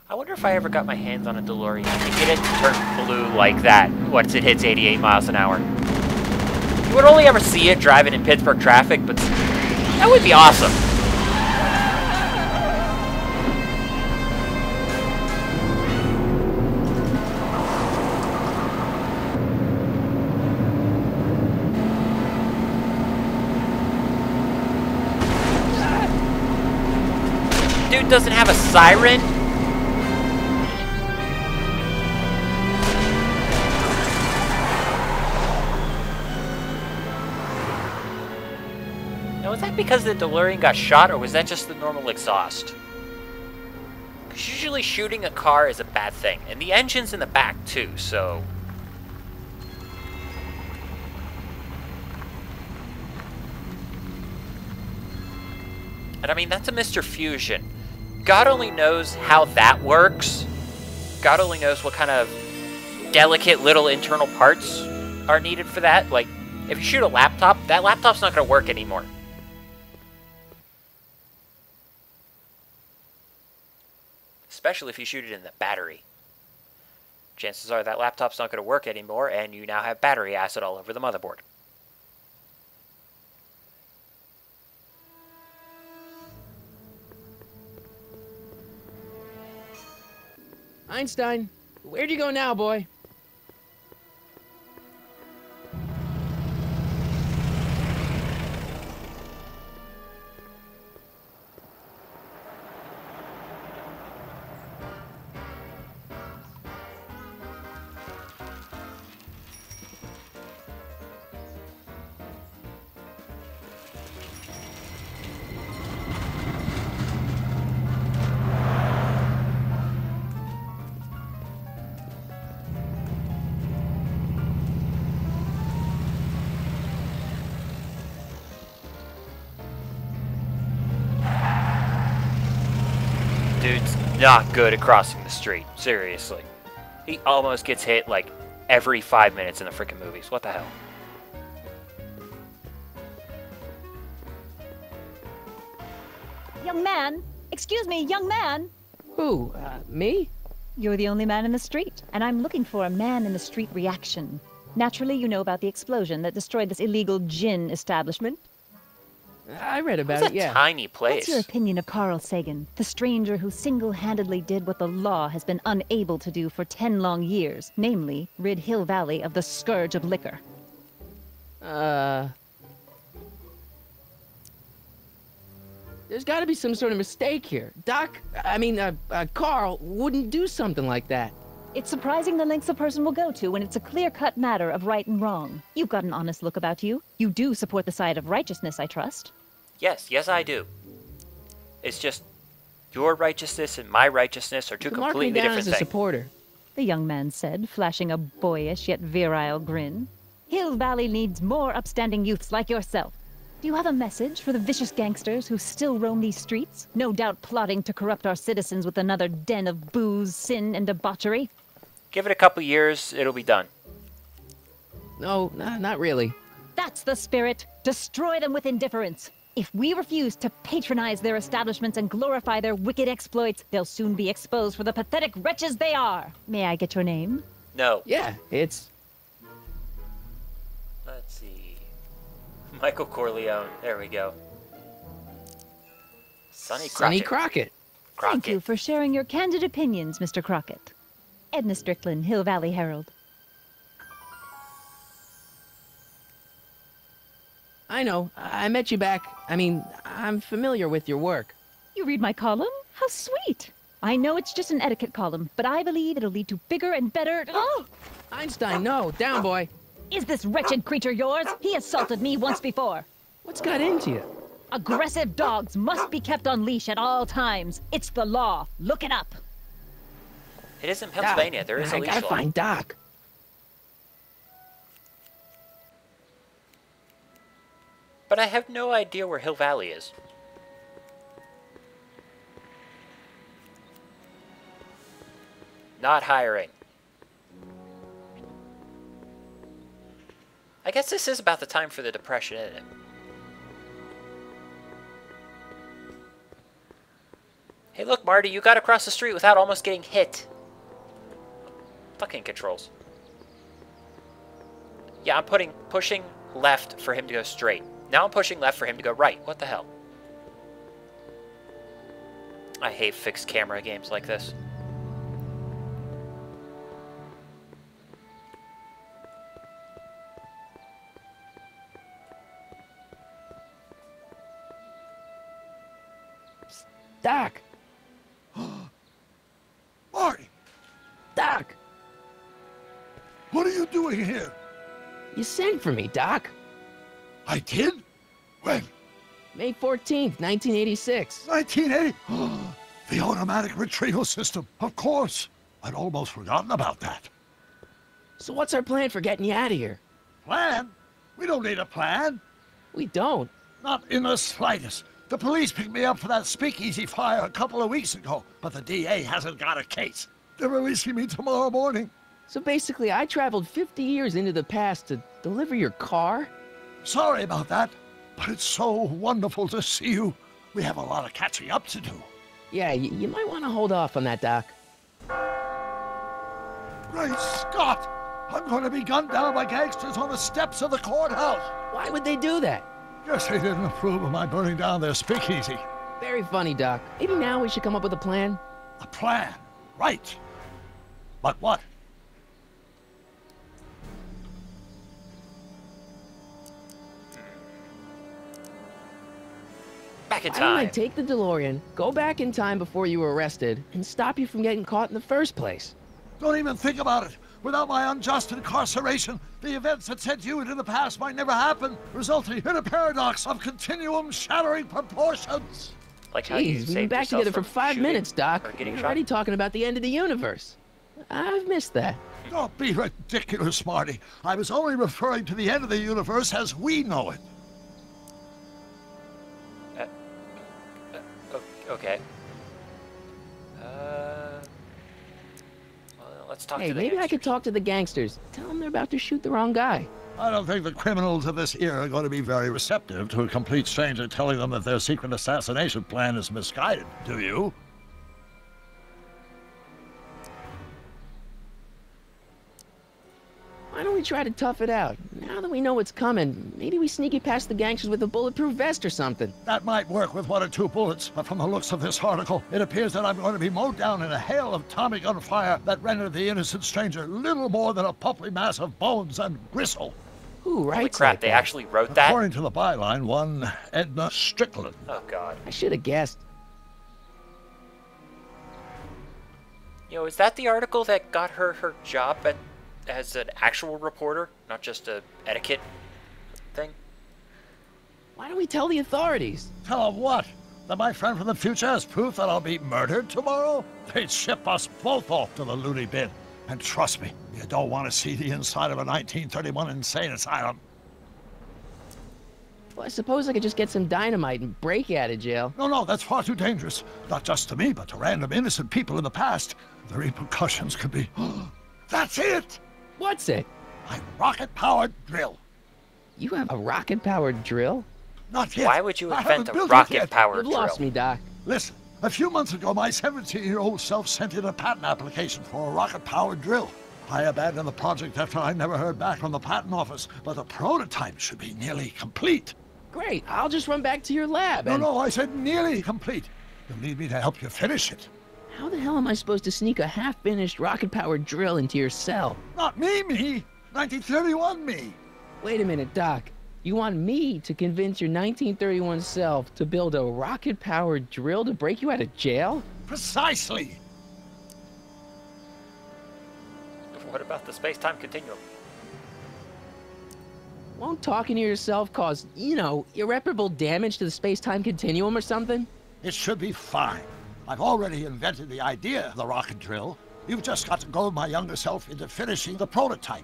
I wonder if I ever got my hands on a DeLorean to get it to turn blue like that once it hits 88 miles an hour. You would only ever see it driving in Pittsburgh traffic, but that would be awesome. Dude doesn't have a siren? Now, was that because the DeLorean got shot, or was that just the normal exhaust? Because usually shooting a car is a bad thing, and the engine's in the back too, so... And I mean, that's a Mr. Fusion. God only knows how that works. God only knows what kind of delicate little internal parts are needed for that. Like, if you shoot a laptop, that laptop's not going to work anymore. Especially if you shoot it in the battery. Chances are that laptop's not going to work anymore, and you now have battery acid all over the motherboard. Einstein, where'd you go now, boy? Dude's not good at crossing the street. Seriously. He almost gets hit like every 5 minutes in the freaking movies. What the hell? Young man! Excuse me, young man! Who, me? You're the only man in the street, and I'm looking for a man-in-the-street reaction. Naturally, you know about the explosion that destroyed this illegal gin establishment. I read about It's it, a yeah. tiny place. What's your opinion of Carl Sagan, the stranger who single-handedly did what the law has been unable to do for 10 long years, namely, rid Hill Valley of the scourge of liquor? There's gotta be some sort of mistake here. Carl wouldn't do something like that. It's surprising the lengths a person will go to when it's a clear-cut matter of right and wrong. You've got an honest look about you. You do support the side of righteousness, I trust. Yes, I do. It's just your righteousness and my righteousness are two completely Mark me down different as a things. supporter. The young man said, flashing a boyish yet virile grin. Hill Valley needs more upstanding youths like yourself. Do you have a message for the vicious gangsters who still roam these streets, no doubt plotting to corrupt our citizens with another den of booze, sin, and debauchery? Give it a couple years, it'll be done. No, not really. That's the spirit. Destroy them with indifference. If we refuse to patronize their establishments and glorify their wicked exploits, they'll soon be exposed for the pathetic wretches they are. May I get your name? No. Yeah, it's... Let's see. Michael Corleone. There we go. Sonny Crockett. Sonny Crockett. Thank you for sharing your candid opinions, Mr. Crockett. Edna Strickland, Hill Valley Herald. I know. I met you back. I'm familiar with your work. You read my column? How sweet! I know it's just an etiquette column, but I believe it'll lead to bigger and better... Oh! Einstein, no. Down, boy. Is this wretched creature yours? He assaulted me once before. What's got into you? Aggressive dogs must be kept on leash at all times. It's the law. Look it up. It is in Pennsylvania. Doc, There is a I leash gotta law. find Doc. But I have no idea where Hill Valley is. Not hiring. I guess this is about the time for the Depression, isn't it? Hey, look, Marty, you got across the street without almost getting hit. Fucking controls. Yeah, I'm pushing left for him to go straight. Now I'm pushing left for him to go right. What the hell? I hate fixed camera games like this. Doc! Marty! Doc! What are you doing here? You sent for me, Doc. I did? When? May 14th, 1986. 1980? The automatic retrieval system. Of course. I'd almost forgotten about that. So what's our plan for getting you out of here? Plan? We don't need a plan. We don't. Not in the slightest. The police picked me up for that speakeasy fire a couple of weeks ago, but the DA hasn't got a case. They're releasing me tomorrow morning. So basically, I traveled 50 years into the past to deliver your car? Sorry about that, but it's so wonderful to see you. We have a lot of catching up to do. Yeah, you might want to hold off on that, Doc. Great Scott! I'm going to be gunned down by gangsters on the steps of the courthouse. Why would they do that? Guess they didn't approve of my burning down their speakeasy. Very funny, Doc. Maybe now we should come up with a plan. A plan, right. But what? Back in Why don't I time. take the DeLorean, go back in time before you were arrested, and stop you from getting caught in the first place? Don't even think about it. Without my unjust incarceration, the events that sent you into the past might never happen, resulting in a paradox of continuum-shattering proportions. Like how you Jeez, we've been saved back yourself together for from 5 shooting minutes, Doc. or getting We're shot. already talking about the end of the universe. I've missed that. Don't be ridiculous, Marty. I was only referring to the end of the universe as we know it. Okay. Well, let's talk Hey, to the maybe I could gangsters. talk to the gangsters. Tell them they're about to shoot the wrong guy. I don't think the criminals of this era are going to be very receptive to a complete stranger telling them that their secret assassination plan is misguided, do you? Why don't we try to tough it out? Now that we know what's coming, maybe we sneak it past the gangsters with a bulletproof vest or something. That might work with 1 or 2 bullets, but from the looks of this article, it appears that I'm going to be mowed down in a hail of Tommy gun fire that rendered the innocent stranger little more than a pulpy mass of bones and gristle. Who Holy writes crap, like they that? actually wrote that? According to the byline, one Edna Strickland. Oh, God. I should have guessed. You know, is that the article that got her job as an actual reporter, not just a etiquette thing? Why don't we tell the authorities? Tell them what? That my friend from the future has proof that I'll be murdered tomorrow? They'd ship us both off to the loony bin. And trust me, you don't want to see the inside of a 1931 insane asylum. Well, I suppose I could just get some dynamite and break you out of jail. No, that's far too dangerous. Not just to me, but to random innocent people in the past. The repercussions could be... That's it! What's it? My rocket-powered drill. You have a rocket-powered drill? Not yet. Why would you I invent haven't a built it yet. rocket-powered You've drill? lost me, Doc. Listen, a few months ago, my 17-year-old self sent in a patent application for a rocket-powered drill. I abandoned the project after I never heard back from the patent office, but the prototype should be nearly complete. Great, I'll just run back to your lab and... No, I said nearly complete. You'll need me to help you finish it. How the hell am I supposed to sneak a half-finished rocket-powered drill into your cell? Not me. 1931 me. Wait a minute, Doc. You want me to convince your 1931 self to build a rocket-powered drill to break you out of jail? Precisely. What about the space-time continuum? Won't talking to yourself cause, irreparable damage to the space-time continuum or something? It should be fine. I've already invented the idea of the rocket drill. You've just got to goad my younger self into finishing the prototype.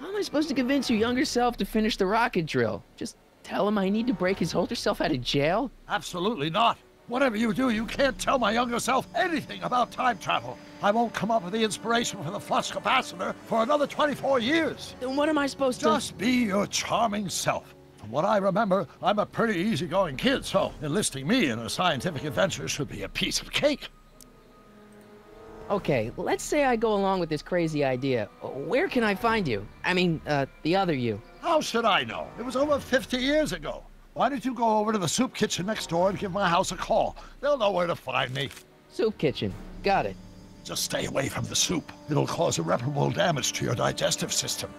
How am I supposed to convince your younger self to finish the rocket drill? Just tell him I need to break his older self out of jail? Absolutely not. Whatever you do, you can't tell my younger self anything about time travel. I won't come up with the inspiration for the flux capacitor for another 24 years. Then what am I supposed to... Just be your charming self. From what I remember, I'm a pretty easygoing kid, so enlisting me in a scientific adventure should be a piece of cake. Okay, let's say I go along with this crazy idea. Where can I find you? I mean, the other you. How should I know? It was over 50 years ago. Why don't you go over to the soup kitchen next door and give my house a call? They'll know where to find me. Soup kitchen. Got it. Just stay away from the soup. It'll cause irreparable damage to your digestive system.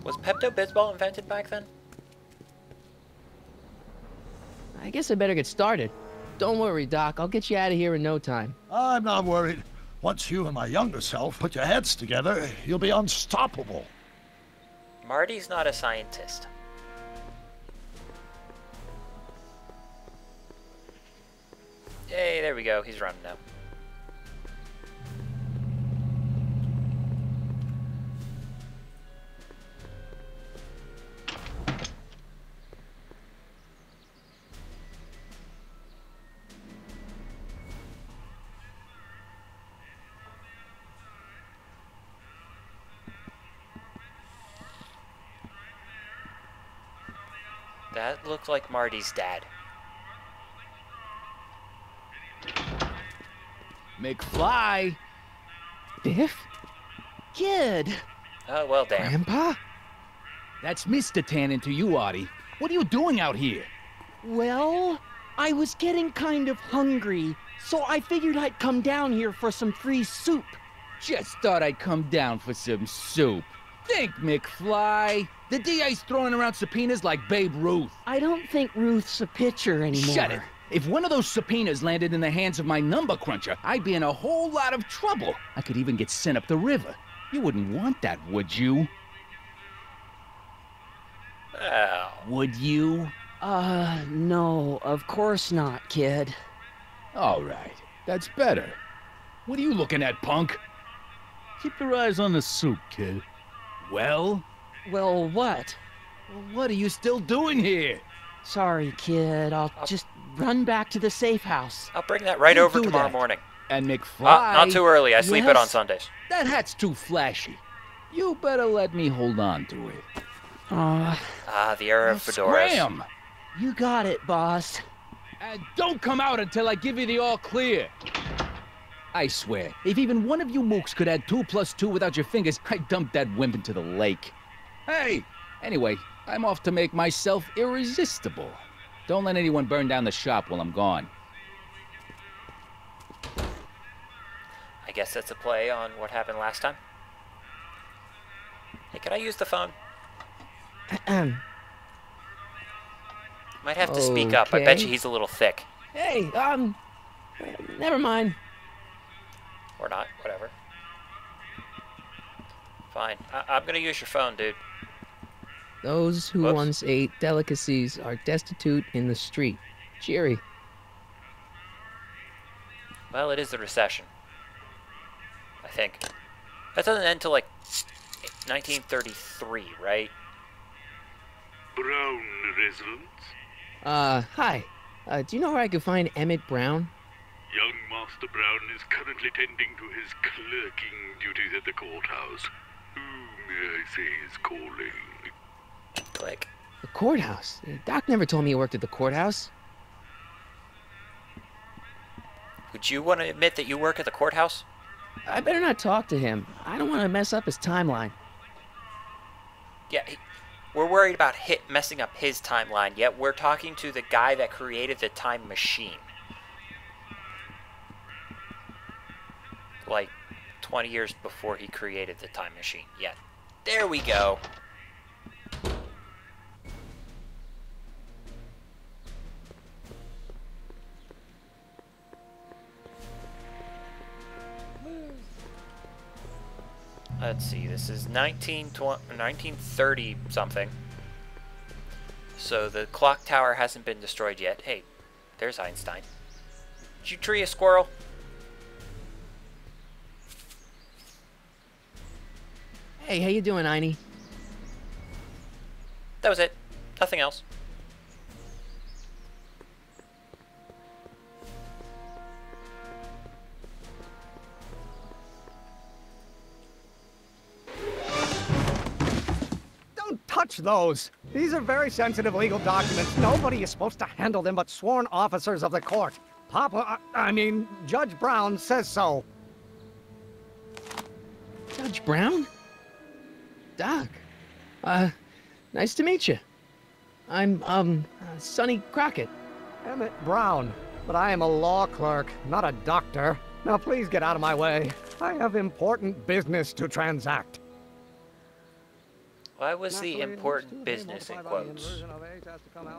Was Pepto-Bismol invented back then? I guess I better get started. Don't worry, Doc. I'll get you out of here in no time. I'm not worried. Once you and my younger self put your heads together, you'll be unstoppable. Marty's not a scientist. Yay, there we go. He's running now. That looked like Marty's dad. McFly! Biff? Kid! Oh, well, damn. Grandpa? That's Mr. Tannen to you, Artie. What are you doing out here? Well, I was getting kind of hungry, so I figured I'd come down here for some free soup. Just thought I'd come down for some soup. Think, McFly. The DA's throwing around subpoenas like Babe Ruth. I don't think Ruth's a pitcher anymore. Shut it. If one of those subpoenas landed in the hands of my number cruncher, I'd be in a whole lot of trouble. I could even get sent up the river. You wouldn't want that, would you? Well, Would you? No, of course not, kid. All right. That's better. What are you looking at, punk? Keep your eyes on the soup, kid. Well? Well, what? What are you still doing here? Sorry, kid. I'll just run back to the safe house. I'll bring that right You over do tomorrow that. morning. And McFly... Not too early. I sleep it on Yes? Sundays. That hat's too flashy. You better let me hold on to it. Ah, the era of fedoras. Scram! You got it, boss. And don't come out until I give you the all clear. I swear, if even one of you mooks could add 2 + 2 without your fingers, I'd dump that wimp into the lake. Hey! Anyway, I'm off to make myself irresistible. Don't let anyone burn down the shop while I'm gone. I guess that's a play on what happened last time. Hey, can I use the phone? Might have to speak up. I bet you Okay. he's a little thick. Hey, never mind. Or not. Whatever. Fine. I'm gonna use your phone, dude. Those who Whoops. once ate delicacies are destitute in the street. Cheery. Well, it is the recession. I think. That doesn't end till, like, 1933, right? Brown residents? Hi. Do you know where I could find Emmett Brown? Young Master Brown is currently tending to his clerking duties at the courthouse. Who may I say is calling? Click. The courthouse? Doc never told me he worked at the courthouse. Would you want to admit that you work at the courthouse? I better not talk to him. I don't want to mess up his timeline. Yeah, we're worried about messing up his timeline, yet we're talking to the guy that created the time machine. Like, 20 years before he created the time machine. Yeah, there we go. Let's see, this is 1930 something. So the clock tower hasn't been destroyed yet. Hey, there's Einstein. Did you tree a squirrel? Hey, how you doing, Einie? That was it. Nothing else. touch those. These are very sensitive legal documents. Nobody is supposed to handle them but sworn officers of the court. Judge Brown says so. Judge Brown? Doc. Nice to meet you. I'm, Sonny Crockett. Emmett Brown. But I am a law clerk, not a doctor. Now please get out of my way. I have important business to transact. Why was the important business in quotes? What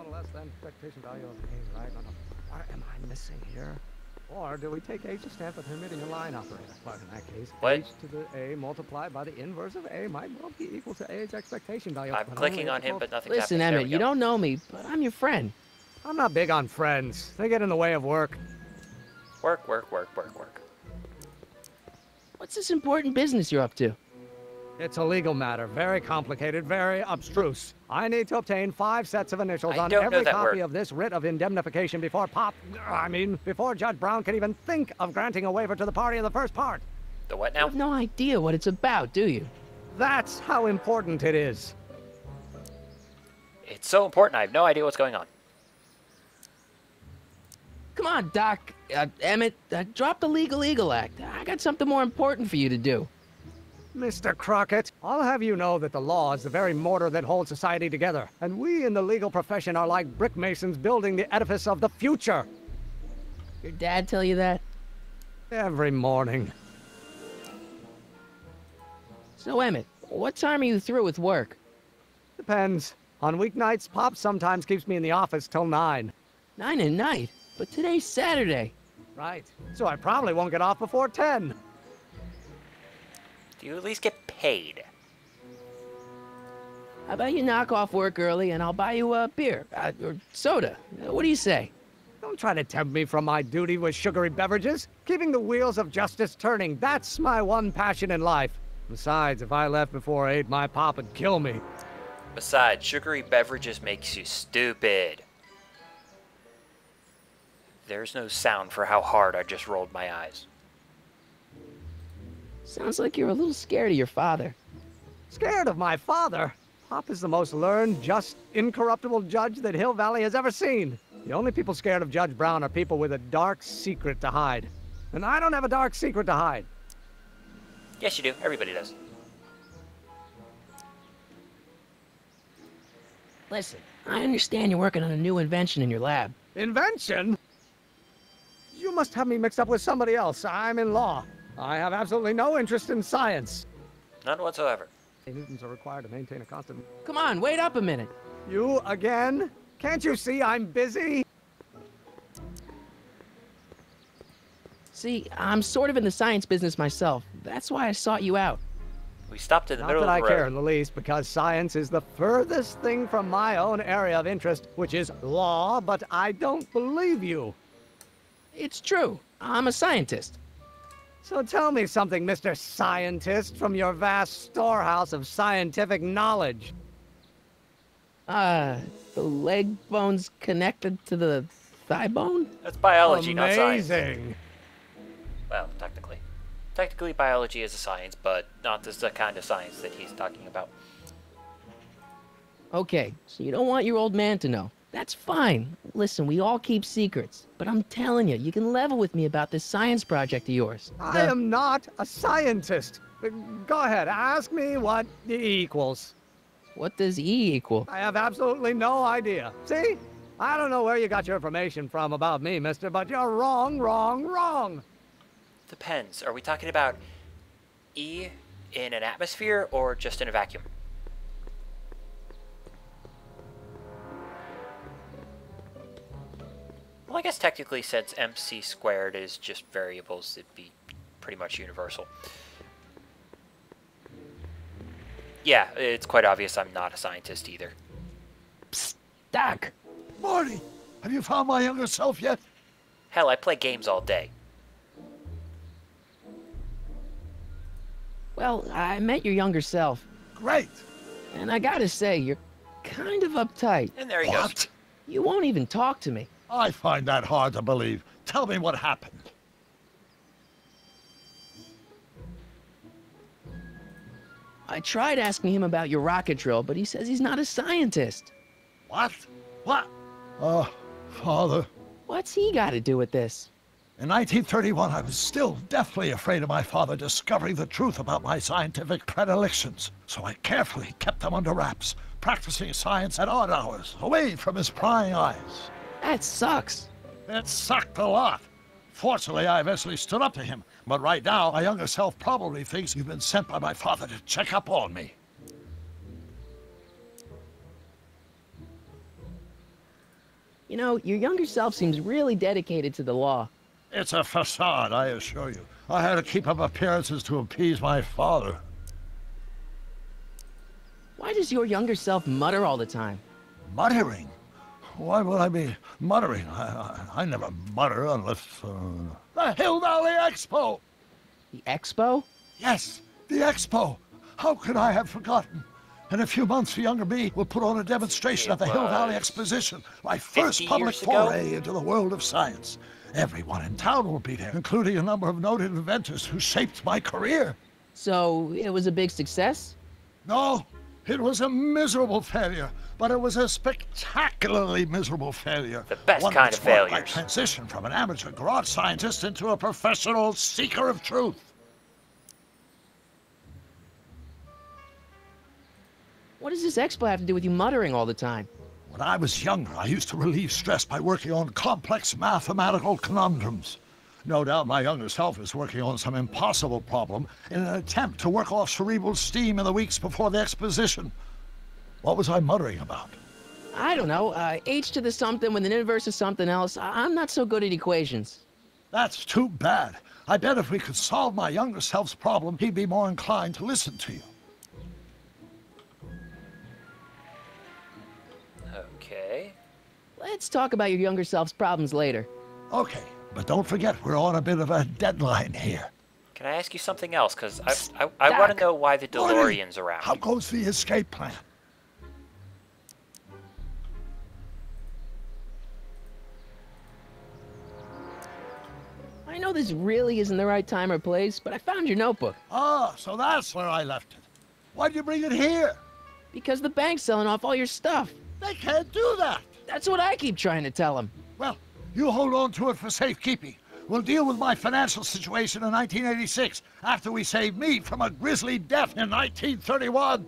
am I missing here? Or do we take H to stand for permitting a line operator? But in that case, what? H to the A multiplied by the inverse of A might well be equal to A's expectation value. I'm clicking on him, but nothing's Listen, happening. Emmett, you don't know me, but I'm your friend. I'm not big on friends. They get in the way of work. Work. What's this important business you're up to? It's a legal matter, very complicated, very abstruse. I need to obtain 5 sets of initials on don't know every that copy word. of this writ of indemnification before before Judge Brown can even think of granting a waiver to the party in the first part. The what You now? have no idea what it's about, do you? That's how important it is. It's so important, I have no idea what's going on. Come on, Doc. Emmett, drop the Legal Eagle Act. I got something more important for you to do. Mr. Crockett, I'll have you know that the law is the very mortar that holds society together, and we in the legal profession are like brick masons building the edifice of the future. Your dad tell you that? Every morning. So, Emmett, what time are you through with work? Depends. On weeknights, Pop sometimes keeps me in the office till 9. 9 at night? But today's Saturday. Right. So I probably won't get off before 10. Do you at least get paid? How about you knock off work early and I'll buy you a beer or soda? What do you say? Don't try to tempt me from my duty with sugary beverages. Keeping the wheels of justice turning, that's my one passion in life. Besides, if I left before 8, my pop would kill me. Besides, sugary beverages makes you stupid. There's no sound for how hard I just rolled my eyes. Sounds like you're a little scared of your father. Scared of my father? Pop is the most learned, just, incorruptible judge that Hill Valley has ever seen. The only people scared of Judge Brown are people with a dark secret to hide. And I don't have a dark secret to hide. Yes, you do. Everybody does. Listen, I understand you're working on a new invention in your lab. Invention? You must have me mixed up with somebody else. I'm in law. I have absolutely no interest in science. None whatsoever. Newtons are required to maintain a constant... Come on, wait up a minute. You again? Can't you see I'm busy? See, I'm sort of in the science business myself. That's why I sought you out. We stopped in the Not middle that of I the care road. in the least, because science is the furthest thing from my own area of interest, which is law, but I don't believe you. It's true. I'm a scientist. So tell me something, Mr. Scientist, from your vast storehouse of scientific knowledge. The leg bone's connected to the thigh bone? That's biology, not science. Amazing. Well, technically. Technically, biology is a science, but not the kind of science that he's talking about. Okay, so you don't want your old man to know. That's fine. Listen, we all keep secrets. But I'm telling you, you can level with me about this science project of yours. I am not a scientist. Go ahead, ask me what E equals. What does E equal? I have absolutely no idea. See? I don't know where you got your information from about me, mister, but you're wrong, wrong, wrong. Depends. Are we talking about E in an atmosphere or just in a vacuum? Well, I guess technically, since MC squared is just variables, it'd be pretty much universal. Yeah, it's quite obvious I'm not a scientist either. Psst, Doc. Marty, have you found my younger self yet? Hell, I play games all day. Well, I met your younger self. Great. And I gotta say, you're kind of uptight. And there he goes. What? You won't even talk to me. I find that hard to believe. Tell me what happened. I tried asking him about your rocket drill, but he says he's not a scientist. What? What? Father. What's he got to do with this? In 1931, I was still deathly afraid of my father discovering the truth about my scientific predilections, so I carefully kept them under wraps, practicing science at odd hours, away from his prying eyes. That sucks. It sucked a lot. Fortunately, I eventually stood up to him, but right now, my younger self probably thinks you've been sent by my father to check up on me. You know, your younger self seems really dedicated to the law. It's a facade, I assure you. I had to keep up appearances to appease my father. Why does your younger self mutter all the time? Muttering? Why would I be muttering? I never mutter unless... The Hill Valley Expo! The expo? Yes, the Expo! How could I have forgotten? In a few months, the younger me will put on a demonstration at the Hill Valley Exposition, my first public foray into the world of science. Everyone in town will be there, including a number of noted inventors who shaped my career. So, it was a big success? No, it was a miserable failure, but it was a spectacularly miserable failure. The best One kind of which marked my failures. transition from an amateur garage scientist into a professional seeker of truth. What does this expo have to do with you muttering all the time? When I was younger, I used to relieve stress by working on complex mathematical conundrums. No doubt my younger self is working on some impossible problem in an attempt to work off cerebral steam in the weeks before the exposition. What was I muttering about? I don't know, h to the something with an inverse of something else. I'm not so good at equations. That's too bad. I bet if we could solve my younger self's problem, he'd be more inclined to listen to you. Okay. Let's talk about your younger self's problems later. Okay, but don't forget, we're on a bit of a deadline here. Can I ask you something else? Because I want to know why the Morty, DeLorean's around. How goes the escape plan? I know this really isn't the right time or place, but I found your notebook. Ah, so that's where I left it. Why'd you bring it here? Because the bank's selling off all your stuff. They can't do that. That's what I keep trying to tell them. Well, you hold on to it for safekeeping. We'll deal with my financial situation in 1986 after we save me from a grisly death in 1931.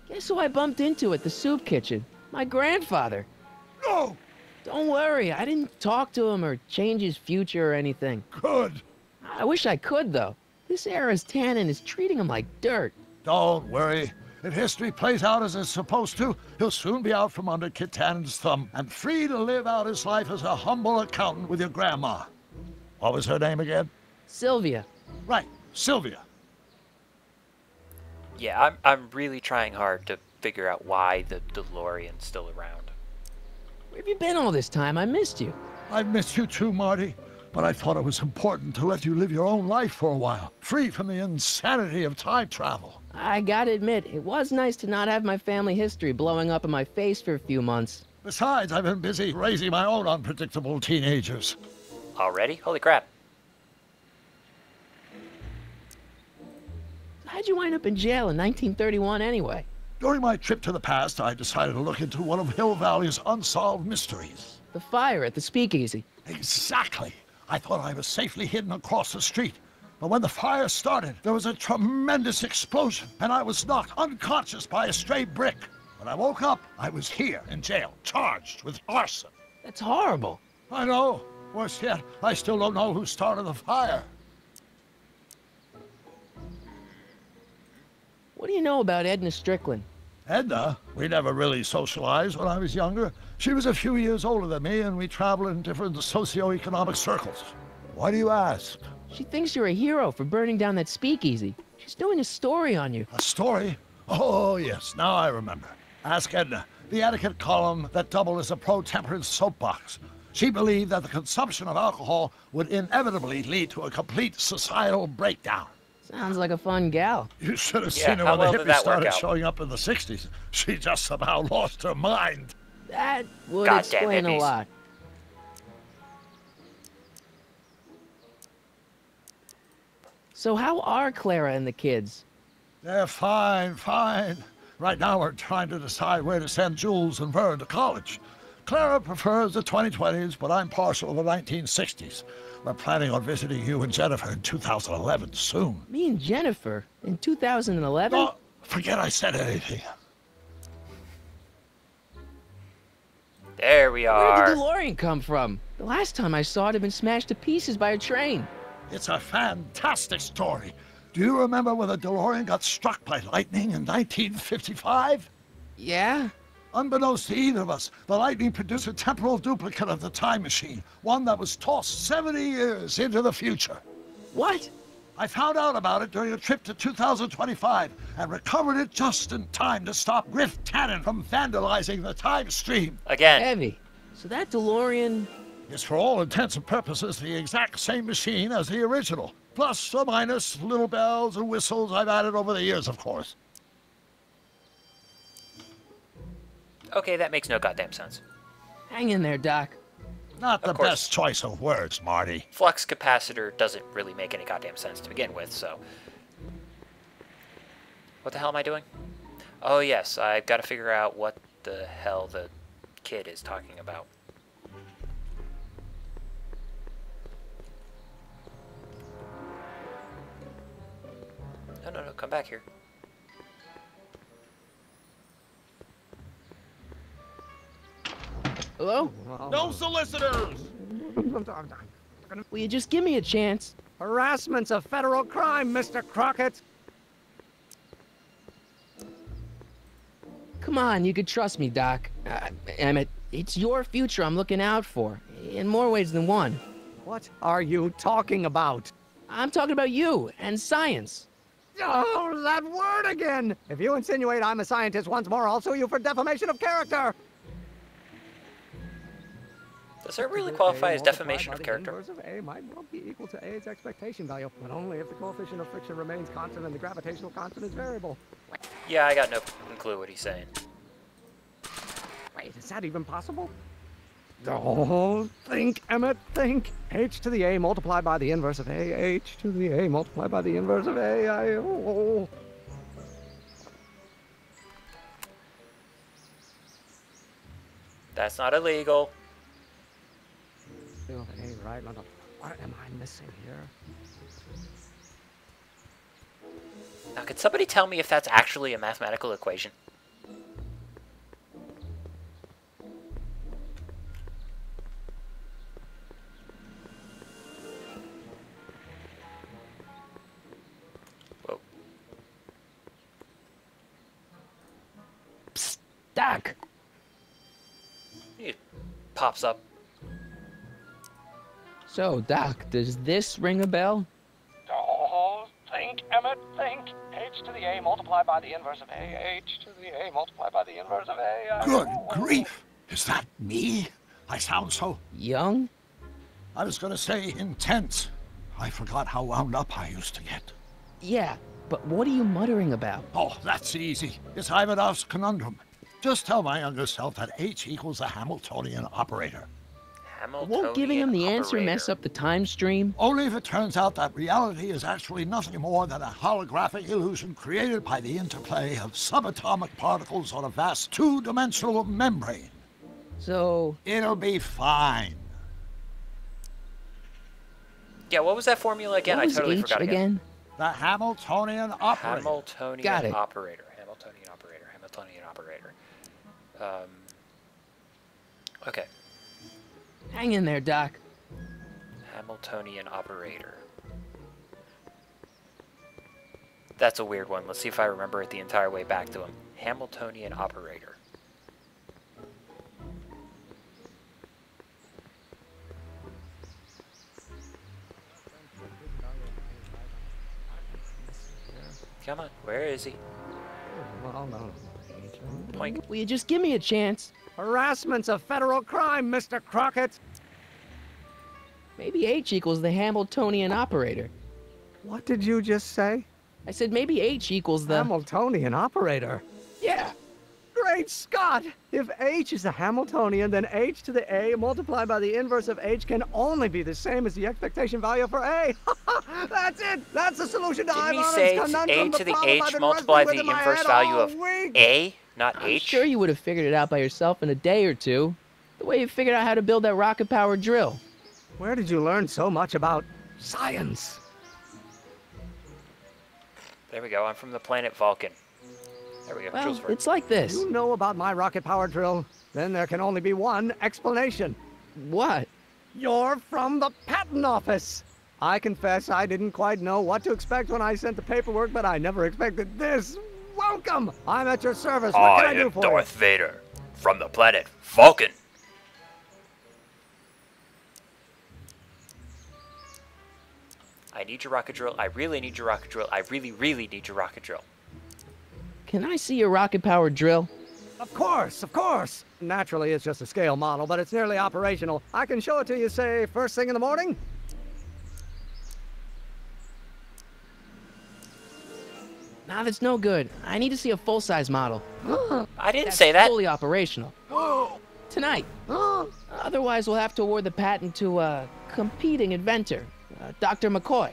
Guess who I bumped into at the soup kitchen? My grandfather. No! Don't worry, I didn't talk to him or change his future or anything. Good. I wish I could, though. This era's Tannen is treating him like dirt. Don't worry. If history plays out as it's supposed to, he'll soon be out from under Kit Tannen's thumb and free to live out his life as a humble accountant with your grandma. What was her name again? Sylvia. Right, Sylvia. Yeah, I'm really trying hard to figure out why the DeLorean's still around. Where have you been all this time? I missed you. I've missed you too, Marty. But I thought it was important to let you live your own life for a while, free from the insanity of time travel. I gotta admit, it was nice to not have my family history blowing up in my face for a few months. Besides, I've been busy raising my own unpredictable teenagers. Already? Holy crap. How'd you wind up in jail in 1931 anyway? During my trip to the past, I decided to look into one of Hill Valley's unsolved mysteries. The fire at the speakeasy. Exactly. I thought I was safely hidden across the street. But when the fire started, there was a tremendous explosion, and I was knocked unconscious by a stray brick. When I woke up, I was here in jail, charged with arson. That's horrible. I know. Worse yet, I still don't know who started the fire. What do you know about Edna Strickland? Edna? We never really socialized when I was younger. She was a few years older than me, and we traveled in different socioeconomic circles. Why do you ask? She thinks you're a hero for burning down that speakeasy. She's doing a story on you. A story? Oh, yes, now I remember. Ask Edna, the etiquette column that doubled as a pro-temperance soapbox. She believed that the consumption of alcohol would inevitably lead to a complete societal breakdown. Sounds like a fun gal. You should have Yeah, seen her how when well the did hippies that work started out? showing up in the 60s. She just somehow lost her mind. That would Goddamn explain a hippies. lot. So how are Clara and the kids? They're fine, fine. Right now we're trying to decide where to send Jules and Vern to college. Clara prefers the 2020s, but I'm partial to the 1960s. We're planning on visiting you and Jennifer in 2011 soon. Me and Jennifer? In 2011? Oh, forget I said anything. There we Where are. did the DeLorean come from? The last time I saw it had been smashed to pieces by a train. It's a fantastic story. Do you remember when the DeLorean got struck by lightning in 1955? Yeah? Unbeknownst to either of us, the lightning produced a temporal duplicate of the time machine, one that was tossed 70 years into the future. What? I found out about it during a trip to 2025 and recovered it just in time to stop Griff Tannen from vandalizing the time stream. Again. Heavy. So that DeLorean... It's for all intents and purposes the exact same machine as the original. Plus or minus little bells and whistles I've added over the years, of course. Okay, that makes no goddamn sense. Hang in there, Doc. Not the Of course. best choice of words, Marty. Flux capacitor doesn't really make any goddamn sense to begin with, so... What the hell am I doing? Oh yes, I've got to figure out what the hell the kid is talking about. No, come back here. Hello? No solicitors! Will you just give me a chance? Harassment's a federal crime, Mr. Crockett. Come on, you could trust me, Doc. Emmett, it's your future I'm looking out for, in more ways than one. What are you talking about? I'm talking about you and science. Oh, that word again! If you insinuate I'm a scientist once more, I'll sue you for defamation of character! Does it really qualify as defamation of character? Inverse of A might well be equal to A's expectation value, but only if the coefficient of friction remains constant and the gravitational constant is variable. Yeah, I got no clue what he's saying. Wait, is that even possible? Oh, think, Emmett, think. H to the A multiplied by the inverse of A. H to the A multiplied by the inverse of A. Oh. That's not illegal. Still A, right? What am I missing here? Now, could somebody tell me if that's actually a mathematical equation? Whoa. Psst, Doc. It pops up. So, Doc, does this ring a bell? Oh, think, Emmett, think. H to the A multiplied by the inverse of A. H to the A multiplied by the inverse of A. Good grief! Is that me? I sound so... Young? I was gonna say intense. I forgot how wound up I used to get. Yeah, but what are you muttering about? Oh, that's easy. It's Ivanov's conundrum. Just tell my younger self that H equals the Hamiltonian operator. Won't giving him the answer Operator. mess up the time stream? Only if it turns out that reality is actually nothing more than a holographic illusion created by the interplay of subatomic particles on a vast two-dimensional membrane. So... It'll be fine. Yeah, what was that formula again? what I was totally H forgot again? The Hamiltonian operator. Hamiltonian Got it. operator. Hamiltonian operator. Hamiltonian operator. Okay. Hang in there, Doc. Hamiltonian operator. That's a weird one. Let's see if I remember it the entire way back to him. Hamiltonian operator. Come on, where is he? Well, no. Poink. Will you just give me a chance? Harassment's a federal crime, Mr. Crockett. Maybe H equals the Hamiltonian operator. What did you just say? I said maybe H equals the... Hamiltonian operator. Yeah. Great Scott! If h is a Hamiltonian, then h to the a multiplied by the inverse of h can only be the same as the expectation value for a. That's it! That's the solution to Didn't he Ivan's say it's conundrum, a to the problem I've h been multiplied wrestling the with in my inverse head value all of week. a, not I'm h? sure you would have figured it out by yourself in a day or two. The way you figured out how to build that rocket-powered drill. Where did you learn so much about science? There we go. I'm from the planet Vulcan. There we go. Well, Jules Verne. it's like this. You know about my rocket power drill? Then there can only be one explanation. What? You're from the patent office. I confess I didn't quite know what to expect when I sent the paperwork, but I never expected this. Welcome! I'm at your service. What can I do for you? Vader, from the planet Vulcan. I need your rocket drill. I really need your rocket drill. I really, really need your rocket drill. Can I see your rocket-powered drill? Of course, of course. Naturally, it's just a scale model, but it's nearly operational. I can show it to you, say, first thing in the morning. Nah, that's no good. I need to see a full-size model. I didn't That's say that. fully operational. Tonight. Otherwise, we'll have to award the patent to a competing inventor, Dr. McCoy.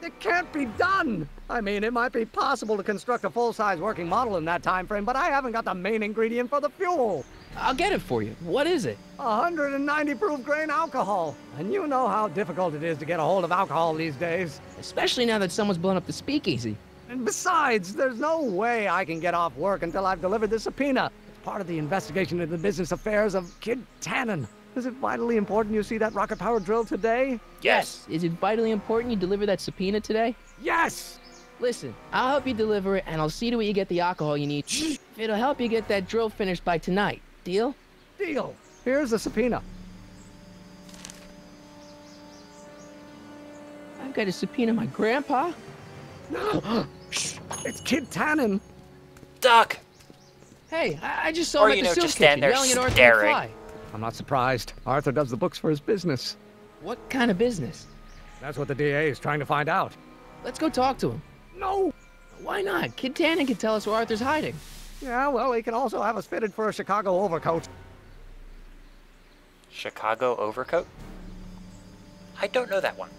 It can't be done! I mean, it might be possible to construct a full-size working model in that time frame, but I haven't got the main ingredient for the fuel. I'll get it for you. What is it? 190 proof grain alcohol. And you know how difficult it is to get a hold of alcohol these days. Especially now that someone's blown up the speakeasy. And besides, there's no way I can get off work until I've delivered this subpoena. It's part of the investigation into the business affairs of Kid Tannen. Is it vitally important you see that rocket-powered drill today? Yes. Is it vitally important you deliver that subpoena today? Yes! Listen, I'll help you deliver it, and I'll see to it you get the alcohol you need. It'll help you get that drill finished by tonight. Deal? Deal. Here's the subpoena. I've got to subpoena my grandpa? It's Kid Tannen. Duck. Hey, I just saw Or, him you at know, the soup just stand kitchen there yelling at Arthur staring. McFly. I'm not surprised. Arthur does the books for his business. What kind of business? That's what the DA is trying to find out. Let's go talk to him. No! Why not? Kid Tannen can tell us where Arthur's hiding. Yeah, well, he can also have us fitted for a Chicago overcoat. Chicago overcoat? I don't know that one.